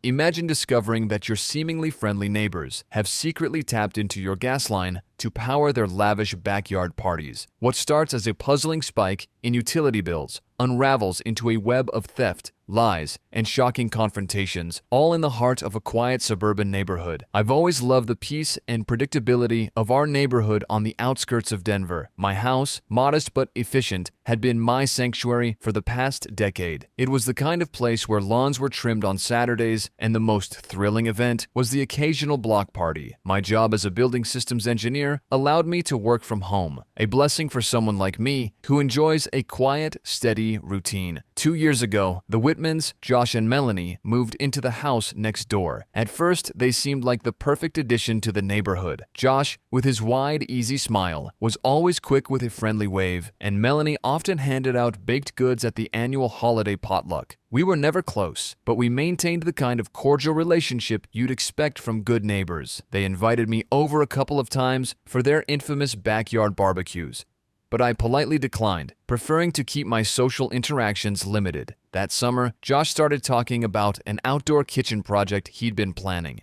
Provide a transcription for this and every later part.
Imagine discovering that your seemingly friendly neighbors have secretly tapped into your gas line to power their lavish backyard parties. What starts as a puzzling spike in utility bills unravels into a web of theft, lies, and shocking confrontations, all in the heart of a quiet suburban neighborhood. I've always loved the peace and predictability of our neighborhood on the outskirts of Denver. My house, modest but efficient, had been my sanctuary for the past decade. It was the kind of place where lawns were trimmed on Saturdays, and the most thrilling event was the occasional block party. My job as a building systems engineer allowed me to work from home, a blessing for someone like me who enjoys a quiet, steady routine. 2 years ago, the Whitmans, Josh and Melanie, moved into the house next door. At first, they seemed like the perfect addition to the neighborhood. Josh, with his wide, easy smile, was always quick with a friendly wave, and Melanie often handed out baked goods at the annual holiday potluck. We were never close, but we maintained the kind of cordial relationship you'd expect from good neighbors. They invited me over a couple of times for their infamous backyard barbecues, but I politely declined, preferring to keep my social interactions limited. That summer, Josh started talking about an outdoor kitchen project he'd been planning.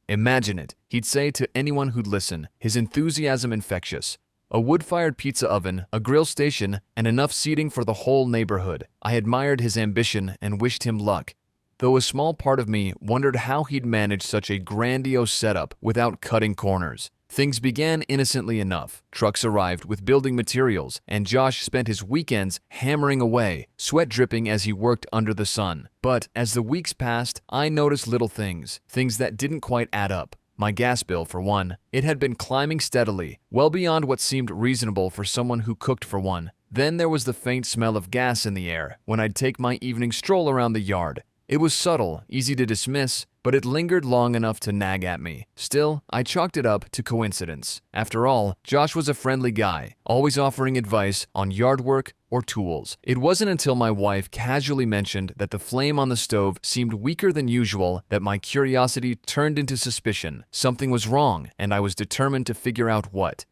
Imagine it, he'd say to anyone who'd listen, his enthusiasm infectious. A wood-fired pizza oven, a grill station, and enough seating for the whole neighborhood. I admired his ambition and wished him luck, though a small part of me wondered how he'd manage such a grandiose setup without cutting corners. Things began innocently enough. Trucks arrived with building materials, and Josh spent his weekends hammering away, sweat dripping as he worked under the sun. But as the weeks passed, I noticed little things that didn't quite add up. My gas bill, for one. It had been climbing steadily, well beyond what seemed reasonable for someone who cooked for one. Then there was the faint smell of gas in the air when I'd take my evening stroll around the yard. It was subtle, easy to dismiss, but it lingered long enough to nag at me. Still, I chalked it up to coincidence. After all, Josh was a friendly guy, always offering advice on yard work or tools. It wasn't until my wife casually mentioned that the flame on the stove seemed weaker than usual that my curiosity turned into suspicion. Something was wrong, and I was determined to figure out what.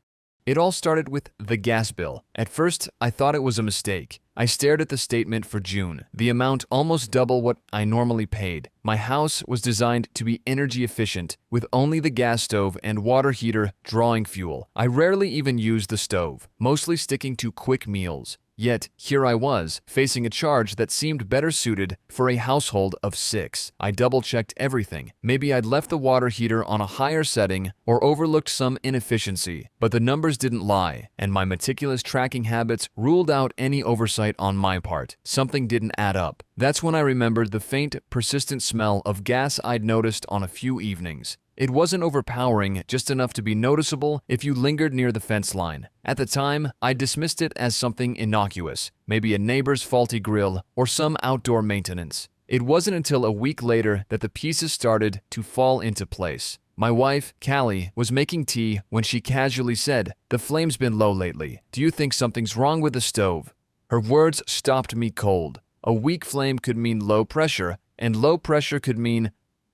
It all started with the gas bill. At first, I thought it was a mistake. I stared at the statement for June, the amount almost double what I normally paid. My house was designed to be energy efficient, with only the gas stove and water heater drawing fuel. I rarely even used the stove, mostly sticking to quick meals. Yet, here I was, facing a charge that seemed better suited for a household of 6. I double-checked everything. Maybe I'd left the water heater on a higher setting or overlooked some inefficiency. But the numbers didn't lie, and my meticulous tracking habits ruled out any oversight on my part. Something didn't add up. That's when I remembered the faint, persistent smell of gas I'd noticed on a few evenings. It wasn't overpowering, just enough to be noticeable if you lingered near the fence line. At the time, I dismissed it as something innocuous, maybe a neighbor's faulty grill or some outdoor maintenance. It wasn't until a week later that the pieces started to fall into place. My wife, Callie, was making tea when she casually said, "The flame's been low lately. Do you think something's wrong with the stove?" Her words stopped me cold. A weak flame could mean low pressure, and low pressure could mean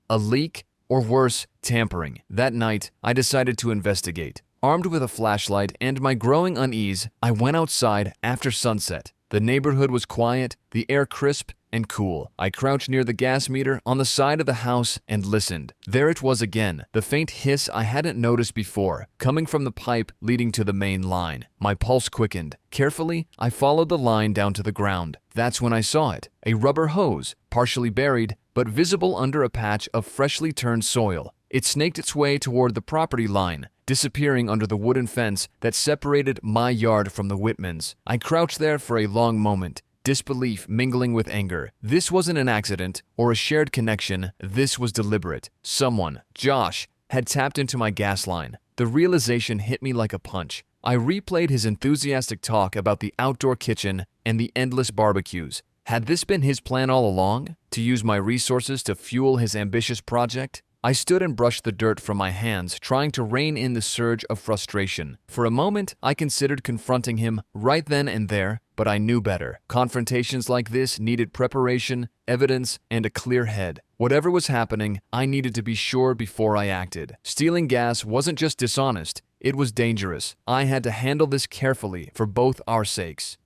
a leak, or worse, tampering. That night, I decided to investigate. Armed with a flashlight and my growing unease, I went outside after sunset. The neighborhood was quiet, the air crisp and cool. I crouched near the gas meter on the side of the house and listened. There it was again, the faint hiss I hadn't noticed before, coming from the pipe leading to the main line. My pulse quickened. Carefully, I followed the line down to the ground. That's when I saw it, a rubber hose, partially buried, but visible under a patch of freshly turned soil. It snaked its way toward the property line, disappearing under the wooden fence that separated my yard from the Whitmans. I crouched there for a long moment, disbelief mingling with anger. This wasn't an accident or a shared connection, this was deliberate. Someone, Josh, had tapped into my gas line. The realization hit me like a punch. I replayed his enthusiastic talk about the outdoor kitchen and the endless barbecues. Had this been his plan all along? To use my resources to fuel his ambitious project? I stood and brushed the dirt from my hands, trying to rein in the surge of frustration. For a moment, I considered confronting him right then and there, but I knew better. Confrontations like this needed preparation, evidence, and a clear head. Whatever was happening, I needed to be sure before I acted. Stealing gas wasn't just dishonest, it was dangerous. I had to handle this carefully for both our sakes.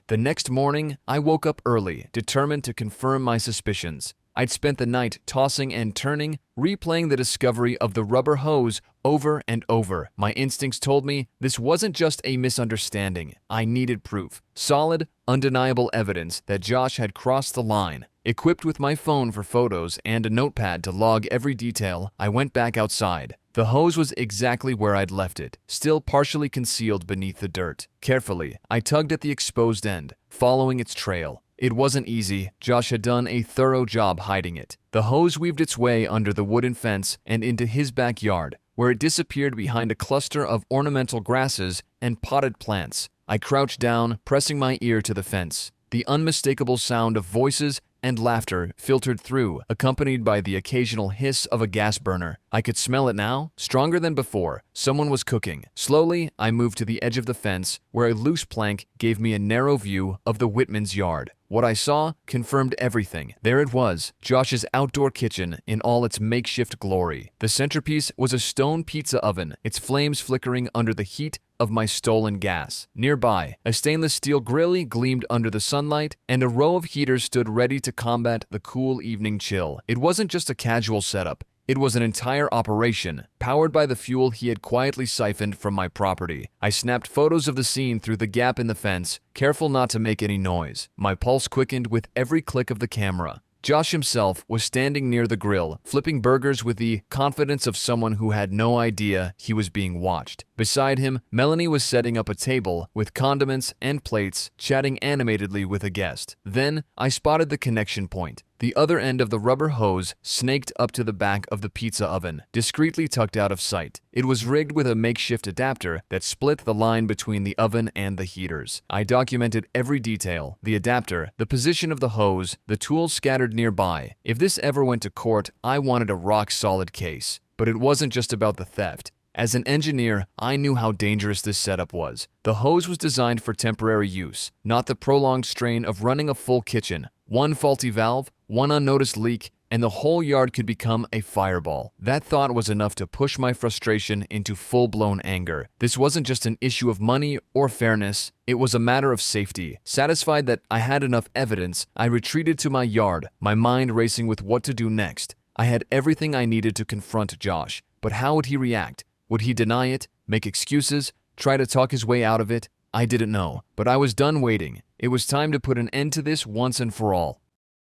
The next morning, I woke up early, determined to confirm my suspicions. I'd spent the night tossing and turning, replaying the discovery of the rubber hose over and over. My instincts told me this wasn't just a misunderstanding. I needed proof. Solid, undeniable evidence that Josh had crossed the line. Equipped with my phone for photos and a notepad to log every detail, I went back outside. The hose was exactly where I'd left it, still partially concealed beneath the dirt. Carefully, I tugged at the exposed end, following its trail. It wasn't easy. Josh had done a thorough job hiding it. The hose weaved its way under the wooden fence and into his backyard, where it disappeared behind a cluster of ornamental grasses and potted plants. I crouched down, pressing my ear to the fence. The unmistakable sound of voices and laughter filtered through, accompanied by the occasional hiss of a gas burner. I could smell it now, stronger than before. Someone was cooking. Slowly, I moved to the edge of the fence, where a loose plank gave me a narrow view of the Whitmans' yard. What I saw confirmed everything. There it was, Josh's outdoor kitchen in all its makeshift glory. The centerpiece was a stone pizza oven, its flames flickering under the heat of my stolen gas. Nearby, a stainless steel grill gleamed under the sunlight, and a row of heaters stood ready to combat the cool evening chill. It wasn't just a casual setup. It was an entire operation, powered by the fuel he had quietly siphoned from my property. I snapped photos of the scene through the gap in the fence, careful not to make any noise. My pulse quickened with every click of the camera. Josh himself was standing near the grill, flipping burgers with the confidence of someone who had no idea he was being watched. Beside him, Melanie was setting up a table with condiments and plates, chatting animatedly with a guest. Then, I spotted the connection point. The other end of the rubber hose snaked up to the back of the pizza oven, discreetly tucked out of sight. It was rigged with a makeshift adapter that split the line between the oven and the heaters. I documented every detail: the adapter, the position of the hose, the tools scattered nearby. If this ever went to court, I wanted a rock-solid case. But it wasn't just about the theft. As an engineer, I knew how dangerous this setup was. The hose was designed for temporary use, not the prolonged strain of running a full kitchen. One faulty valve, one unnoticed leak, and the whole yard could become a fireball. That thought was enough to push my frustration into full-blown anger. This wasn't just an issue of money or fairness, it was a matter of safety. Satisfied that I had enough evidence, I retreated to my yard, my mind racing with what to do next. I had everything I needed to confront Josh, but how would he react? Would he deny it, make excuses, try to talk his way out of it? I didn't know, but I was done waiting. It was time to put an end to this once and for all.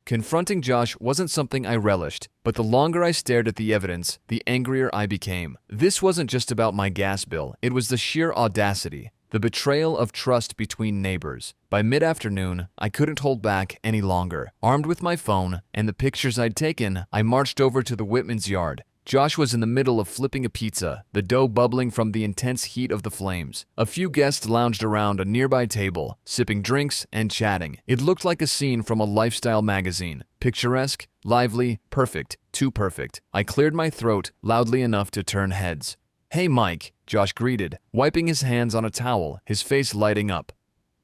Confronting Josh wasn't something I relished, but the longer I stared at the evidence, the angrier I became. This wasn't just about my gas bill, it was the sheer audacity, the betrayal of trust between neighbors. By mid-afternoon, I couldn't hold back any longer. Armed with my phone and the pictures I'd taken, I marched over to the Whitmans' yard. Josh was in the middle of flipping a pizza, the dough bubbling from the intense heat of the flames. A few guests lounged around a nearby table, sipping drinks and chatting. It looked like a scene from a lifestyle magazine. Picturesque, lively, perfect, too perfect. I cleared my throat loudly enough to turn heads. "Hey, Mike," Josh greeted, wiping his hands on a towel, his face lighting up.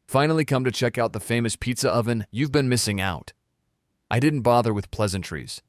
"Finally come to check out the famous pizza oven? You've been missing out." I didn't bother with pleasantries.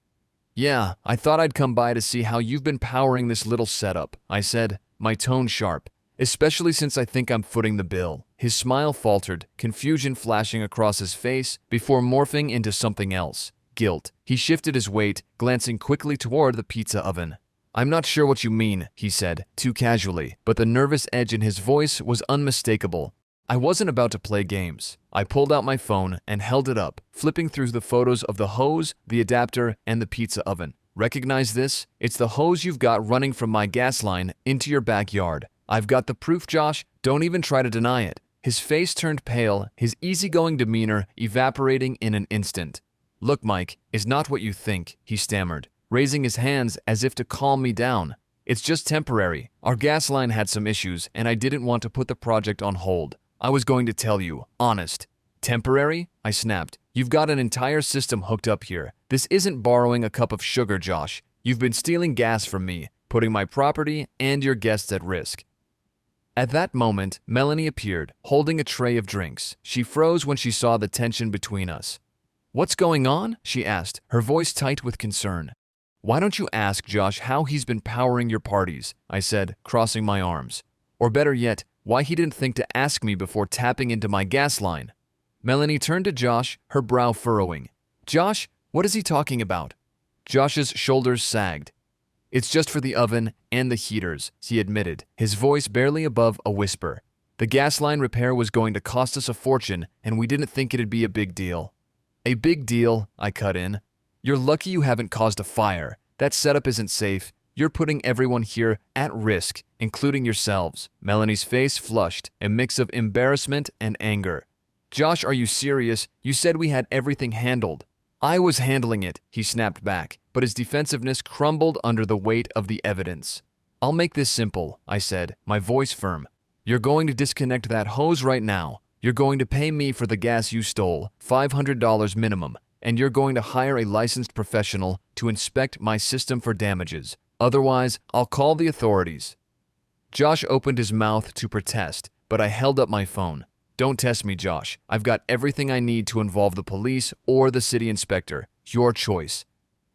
"Yeah, I thought I'd come by to see how you've been powering this little setup," I said, my tone sharp, "especially since I think I'm footing the bill." His smile faltered, confusion flashing across his face before morphing into something else: guilt. He shifted his weight, glancing quickly toward the pizza oven. "I'm not sure what you mean," he said, too casually, but the nervous edge in his voice was unmistakable. I wasn't about to play games. I pulled out my phone and held it up, flipping through the photos of the hose, the adapter, and the pizza oven. "Recognize this? It's the hose you've got running from my gas line into your backyard. I've got the proof, Josh. Don't even try to deny it." His face turned pale, his easygoing demeanor evaporating in an instant. "Look, Mike, it's not what you think," he stammered, raising his hands as if to calm me down. "It's just temporary. Our gas line had some issues, and I didn't want to put the project on hold. I was going to tell you, honest." "Temporary?" I snapped. "You've got an entire system hooked up here. This isn't borrowing a cup of sugar, Josh. You've been stealing gas from me, putting my property and your guests at risk." At that moment, Melanie appeared, holding a tray of drinks. She froze when she saw the tension between us. "What's going on?" she asked, her voice tight with concern. "Why don't you ask Josh how he's been powering your parties?" I said, crossing my arms. "Or better yet, why he didn't think to ask me before tapping into my gas line." Melanie turned to Josh, her brow furrowing. "Josh, What is he talking about? Josh's shoulders sagged. It's just for the oven and the heaters, he admitted, his voice barely above a whisper. The gas line repair was going to cost us a fortune, and we didn't think it'd be a big deal. A big deal, I cut in. You're lucky you haven't caused a fire. That setup isn't safe. You're putting everyone here at risk, including yourselves. Melanie's face flushed, a mix of embarrassment and anger. Josh, are you serious? You said we had everything handled. I was handling it, he snapped back, but his defensiveness crumbled under the weight of the evidence. I'll make this simple, I said, my voice firm. You're going to disconnect that hose right now. You're going to pay me for the gas you stole, $500 minimum, and you're going to hire a licensed professional to inspect my system for damages. Otherwise, I'll call the authorities. Josh opened his mouth to protest, but I held up my phone. Don't test me, Josh. I've got everything I need to involve the police or the city inspector. Your choice.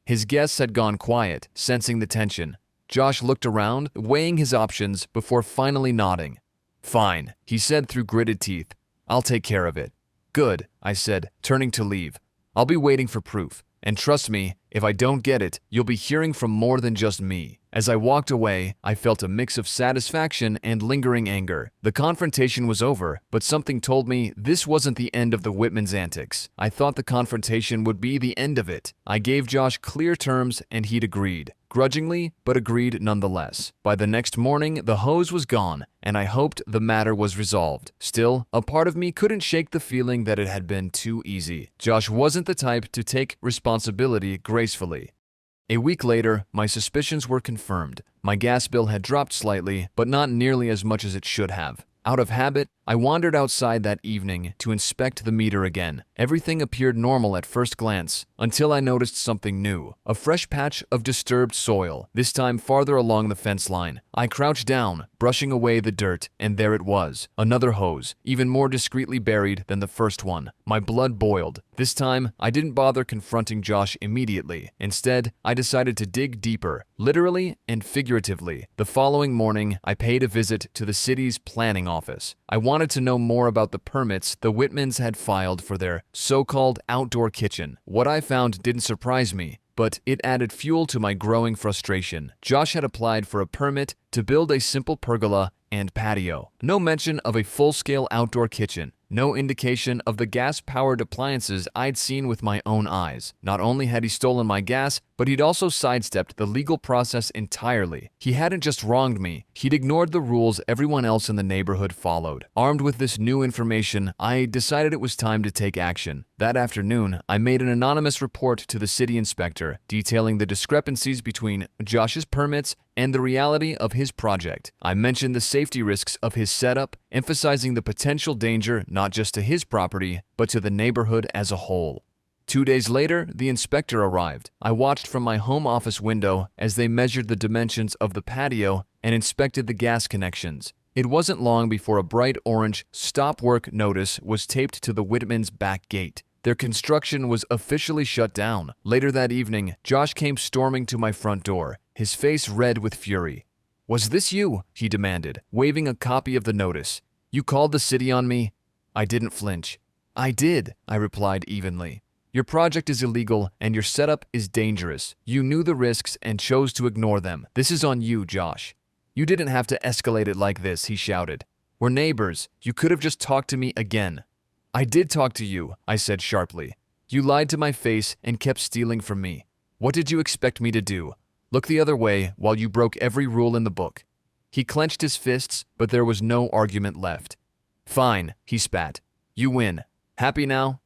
His guests had gone quiet, sensing the tension. Josh looked around, weighing his options before finally nodding. Fine, he said through gritted teeth. I'll take care of it. Good, I said, turning to leave. I'll be waiting for proof. And trust me, if I don't get it, you'll be hearing from more than just me. As I walked away, I felt a mix of satisfaction and lingering anger. The confrontation was over, but something told me this wasn't the end of the Whitman's antics. I thought the confrontation would be the end of it. I gave Josh clear terms and he'd agreed. Grudgingly, but agreed nonetheless. By the next morning, the hose was gone, and I hoped the matter was resolved. Still, a part of me couldn't shake the feeling that it had been too easy. Josh wasn't the type to take responsibility gracefully. A week later, my suspicions were confirmed. My gas bill had dropped slightly, but not nearly as much as it should have. Out of habit, I wandered outside that evening to inspect the meter again. Everything appeared normal at first glance, until I noticed something new. A fresh patch of disturbed soil, this time farther along the fence line. I crouched down, brushing away the dirt, and there it was. Another hose, even more discreetly buried than the first one. My blood boiled. This time, I didn't bother confronting Josh immediately. Instead, I decided to dig deeper, literally and figuratively. The following morning, I paid a visit to the city's planning office. I wanted to know more about the permits the Whitmans had filed for their so-called outdoor kitchen. What I found didn't surprise me, but it added fuel to my growing frustration. Josh had applied for a permit to build a simple pergola and patio. No mention of a full-scale outdoor kitchen. No indication of the gas-powered appliances I'd seen with my own eyes. Not only had he stolen my gas, but he'd also sidestepped the legal process entirely. He hadn't just wronged me, he'd ignored the rules everyone else in the neighborhood followed. Armed with this new information, I decided it was time to take action. That afternoon, I made an anonymous report to the city inspector, detailing the discrepancies between Josh's permits and the reality of his project. I mentioned the safety risks of his setup, emphasizing the potential danger not just to his property, but to the neighborhood as a whole. 2 days later, the inspector arrived. I watched from my home office window as they measured the dimensions of the patio and inspected the gas connections. It wasn't long before a bright orange stop work notice was taped to the Whitmans' back gate. Their construction was officially shut down. Later that evening, Josh came storming to my front door, his face red with fury. "Was this you?" he demanded, waving a copy of the notice. "You called the city on me?" I didn't flinch. "I did," I replied evenly. "Your project is illegal and your setup is dangerous. You knew the risks and chose to ignore them. This is on you, Josh." "You didn't have to escalate it like this," he shouted. "We're neighbors. You could have just talked to me again." "I did talk to you," I said sharply. "You lied to my face and kept stealing from me. What did you expect me to do? Look the other way while you broke every rule in the book?" He clenched his fists, but there was no argument left. "Fine," he spat. "You win. Happy now?"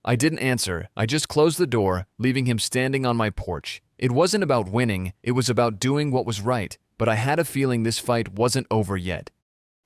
I didn't answer. I just closed the door, leaving him standing on my porch. It wasn't about winning, it was about doing what was right, but I had a feeling this fight wasn't over yet.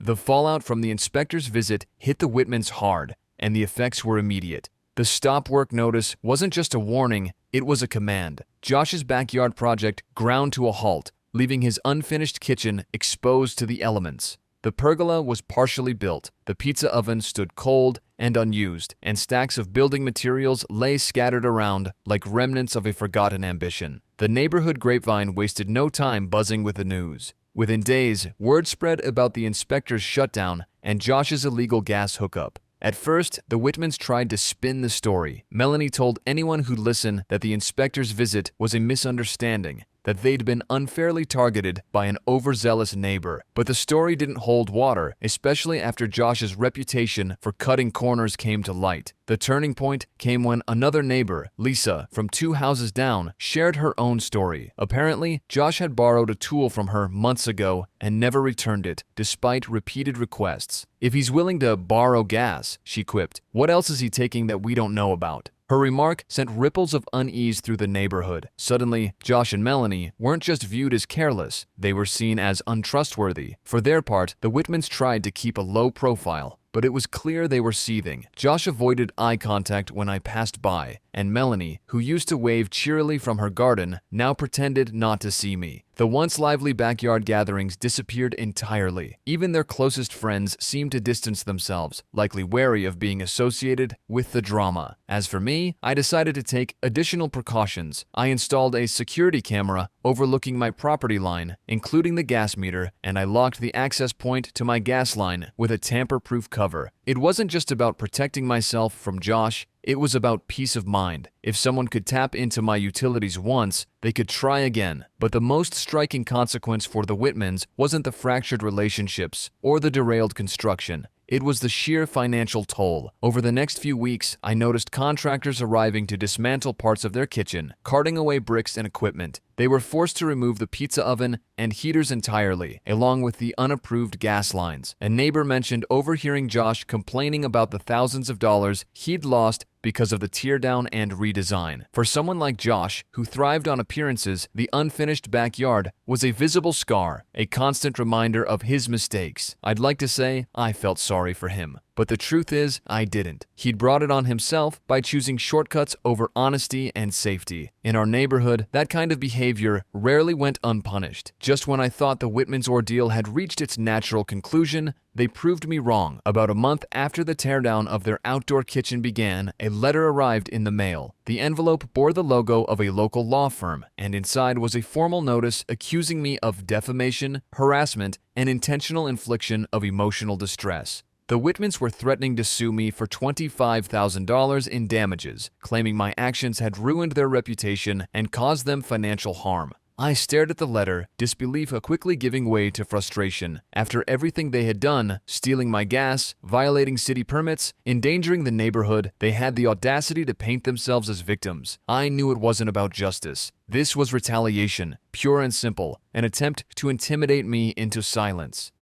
The fallout from the inspector's visit hit the Whitmans hard, and the effects were immediate. The stop work notice wasn't just a warning, it was a command. Josh's backyard project ground to a halt, leaving his unfinished kitchen exposed to the elements. The pergola was partially built, the pizza oven stood cold and unused, and stacks of building materials lay scattered around like remnants of a forgotten ambition. The neighborhood grapevine wasted no time buzzing with the news. Within days, word spread about the inspector's shutdown and Josh's illegal gas hookup. At first, the Whitmans tried to spin the story. Melanie told anyone who'd listen that the inspector's visit was a misunderstanding, that they'd been unfairly targeted by an overzealous neighbor. But the story didn't hold water, especially after Josh's reputation for cutting corners came to light. The turning point came when another neighbor, Lisa, from 2 houses down, shared her own story. Apparently, Josh had borrowed a tool from her months ago and never returned it, despite repeated requests. "If he's willing to borrow gas," she quipped, "what else is he taking that we don't know about?" Her remark sent ripples of unease through the neighborhood. Suddenly, Josh and Melanie weren't just viewed as careless, they were seen as untrustworthy. For their part, the Whitmans tried to keep a low profile, but it was clear they were seething. Josh avoided eye contact when I passed by, and Melanie, who used to wave cheerily from her garden, now pretended not to see me. The once lively backyard gatherings disappeared entirely. Even their closest friends seemed to distance themselves, likely wary of being associated with the drama. As for me, I decided to take additional precautions. I installed a security camera overlooking my property line, including the gas meter, and I locked the access point to my gas line with a tamper-proof cover. It wasn't just about protecting myself from Josh, it was about peace of mind. If someone could tap into my utilities once, they could try again. But the most striking consequence for the Whitmans wasn't the fractured relationships or the derailed construction. It was the sheer financial toll. Over the next few weeks, I noticed contractors arriving to dismantle parts of their kitchen, carting away bricks and equipment. They were forced to remove the pizza oven and heaters entirely, along with the unapproved gas lines. A neighbor mentioned overhearing Josh complaining about the thousands of dollars he'd lost because of the teardown and redesign. For someone like Josh, who thrived on appearances, the unfinished backyard was a visible scar, a constant reminder of his mistakes. I'd like to say I felt sorry for him, but the truth is, I didn't. He'd brought it on himself by choosing shortcuts over honesty and safety. In our neighborhood, that kind of behavior rarely went unpunished. Just when I thought the Whitmans' ordeal had reached its natural conclusion, they proved me wrong. About a month after the teardown of their outdoor kitchen began, a letter arrived in the mail. The envelope bore the logo of a local law firm, and inside was a formal notice accusing me of defamation, harassment, and intentional infliction of emotional distress. The Whitmans were threatening to sue me for $25,000 in damages, claiming my actions had ruined their reputation and caused them financial harm. I stared at the letter, disbelief quickly giving way to frustration. After everything they had done, stealing my gas, violating city permits, endangering the neighborhood, they had the audacity to paint themselves as victims. I knew it wasn't about justice. This was retaliation, pure and simple, an attempt to intimidate me into silence.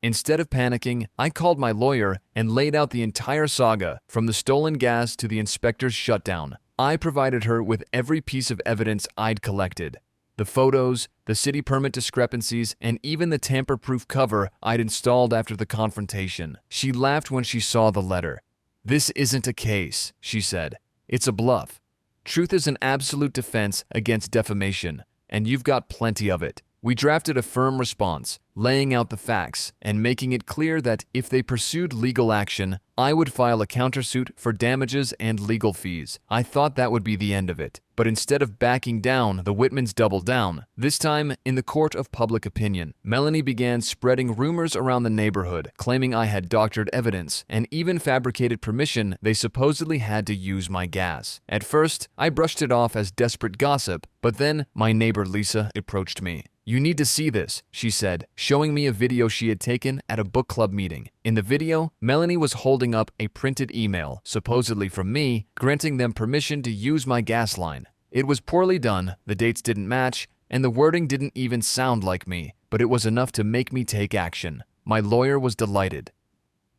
Instead of panicking, I called my lawyer and laid out the entire saga, from the stolen gas to the inspector's shutdown. I provided her with every piece of evidence I'd collected. The photos, the city permit discrepancies, and even the tamper-proof cover I'd installed after the confrontation. She laughed when she saw the letter. "This isn't a case," she said. "It's a bluff. Truth is an absolute defense against defamation, and you've got plenty of it." We drafted a firm response, laying out the facts and making it clear that if they pursued legal action, I would file a countersuit for damages and legal fees. I thought that would be the end of it. But instead of backing down, the Whitmans doubled down, this time in the court of public opinion. Melanie began spreading rumors around the neighborhood, claiming I had doctored evidence and even fabricated permission they supposedly had to use my gas. At first, I brushed it off as desperate gossip, but then my neighbor Lisa approached me. "You need to see this," she said, showing me a video she had taken at a book club meeting. In the video, Melanie was holding up a printed email, supposedly from me, granting them permission to use my gas line. It was poorly done, the dates didn't match, and the wording didn't even sound like me, but it was enough to make me take action. My lawyer was delighted.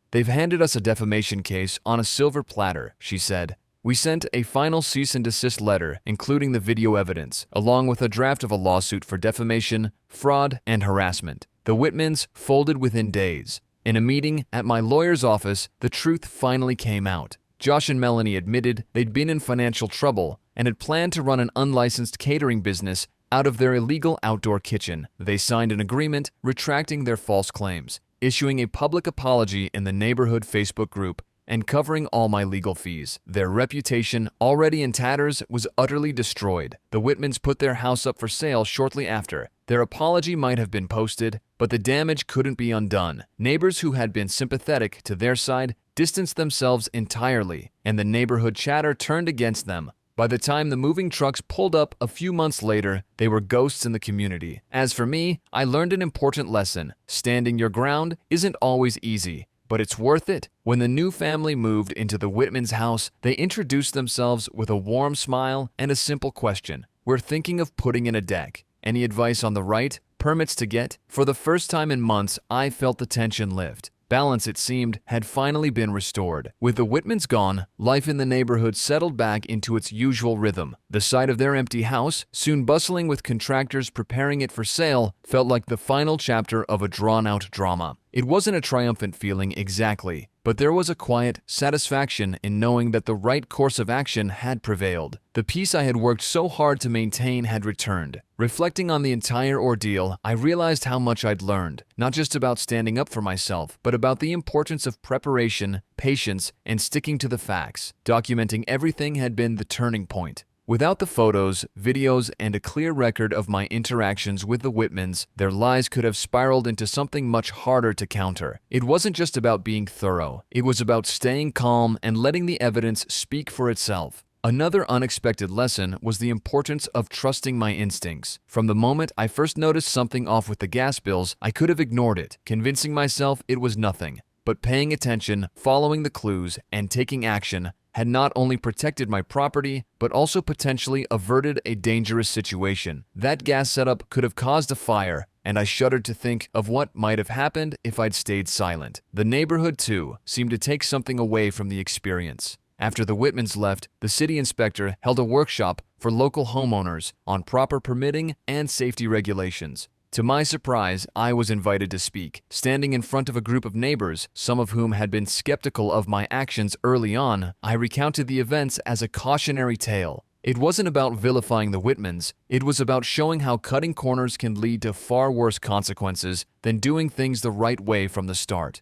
"They've handed us a defamation case on a silver platter," she said. "We sent a final cease and desist letter, including the video evidence, along with a draft of a lawsuit for defamation, fraud, and harassment." The Whitmans folded within days. In a meeting at my lawyer's office, the truth finally came out. Josh and Melanie admitted they'd been in financial trouble and had planned to run an unlicensed catering business out of their illegal outdoor kitchen. They signed an agreement retracting their false claims, issuing a public apology in the neighborhood Facebook group, and covering all my legal fees. Their reputation, already in tatters, was utterly destroyed. The Whitmans put their house up for sale shortly after, Their apology might have been posted, but the damage couldn't be undone. Neighbors who had been sympathetic to their side distanced themselves entirely, and the neighborhood chatter turned against them. By the time the moving trucks pulled up a few months later, they were ghosts in the community. As for me, I learned an important lesson. Standing your ground isn't always easy, but it's worth it. When the new family moved into the Whitman's house, they introduced themselves with a warm smile and a simple question. "We're thinking of putting in a deck. Any advice on the right? Permits to get?" For the first time in months, I felt the tension lift. Balance, it seemed, had finally been restored. With the Whitmans gone, life in the neighborhood settled back into its usual rhythm. The sight of their empty house, soon bustling with contractors preparing it for sale, felt like the final chapter of a drawn-out drama. It wasn't a triumphant feeling exactly, but there was a quiet satisfaction in knowing that the right course of action had prevailed. The peace I had worked so hard to maintain had returned. Reflecting on the entire ordeal, I realized how much I'd learned, not just about standing up for myself, but about the importance of preparation, patience, and sticking to the facts. Documenting everything had been the turning point. Without the photos, videos, and a clear record of my interactions with the Whitmans, their lies could have spiraled into something much harder to counter. It wasn't just about being thorough. It was about staying calm and letting the evidence speak for itself. Another unexpected lesson was the importance of trusting my instincts. From the moment I first noticed something off with the gas bills, I could have ignored it, convincing myself it was nothing. But paying attention, following the clues, and taking action had not only protected my property, but also potentially averted a dangerous situation. That gas setup could have caused a fire, and I shuddered to think of what might have happened if I'd stayed silent. The neighborhood, too, seemed to take something away from the experience. After the Whitmans left, the city inspector held a workshop for local homeowners on proper permitting and safety regulations. To my surprise, I was invited to speak. Standing in front of a group of neighbors, some of whom had been skeptical of my actions early on, I recounted the events as a cautionary tale. It wasn't about vilifying the Whitmans. It was about showing how cutting corners can lead to far worse consequences than doing things the right way from the start.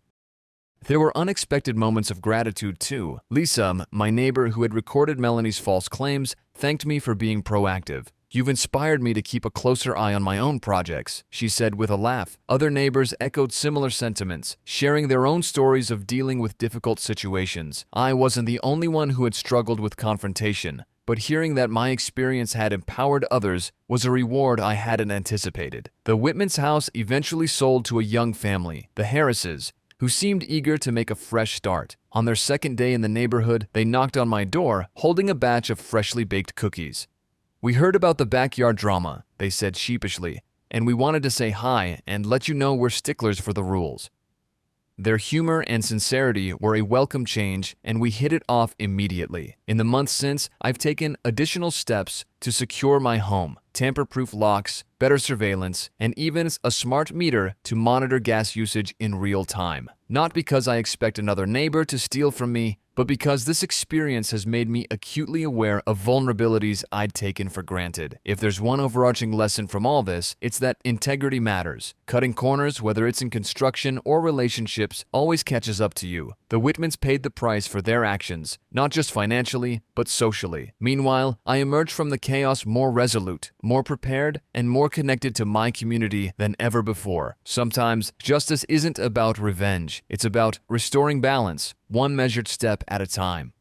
There were unexpected moments of gratitude too. Lisa, my neighbor who had recorded Melanie's false claims, thanked me for being proactive. "You've inspired me to keep a closer eye on my own projects," she said with a laugh. Other neighbors echoed similar sentiments, sharing their own stories of dealing with difficult situations. I wasn't the only one who had struggled with confrontation, but hearing that my experience had empowered others was a reward I hadn't anticipated. The Whitmans' house eventually sold to a young family, the Harrises, who seemed eager to make a fresh start. On their second day in the neighborhood, they knocked on my door, holding a batch of freshly baked cookies. "We heard about the backyard drama," they said sheepishly, "and we wanted to say hi and let you know we're sticklers for the rules." Their humor and sincerity were a welcome change, and we hit it off immediately. In the months since, I've taken additional steps to secure my home: tamper-proof locks, better surveillance, and even a smart meter to monitor gas usage in real time. Not because I expect another neighbor to steal from me, but because this experience has made me acutely aware of vulnerabilities I'd taken for granted. If there's one overarching lesson from all this, it's that integrity matters. Cutting corners, whether it's in construction or relationships, always catches up to you. The Whitmans paid the price for their actions, not just financially, but socially. Meanwhile, I emerged from the chaos more resolute, more prepared, and more connected to my community than ever before. Sometimes, justice isn't about revenge. It's about restoring balance, one measured step at a time.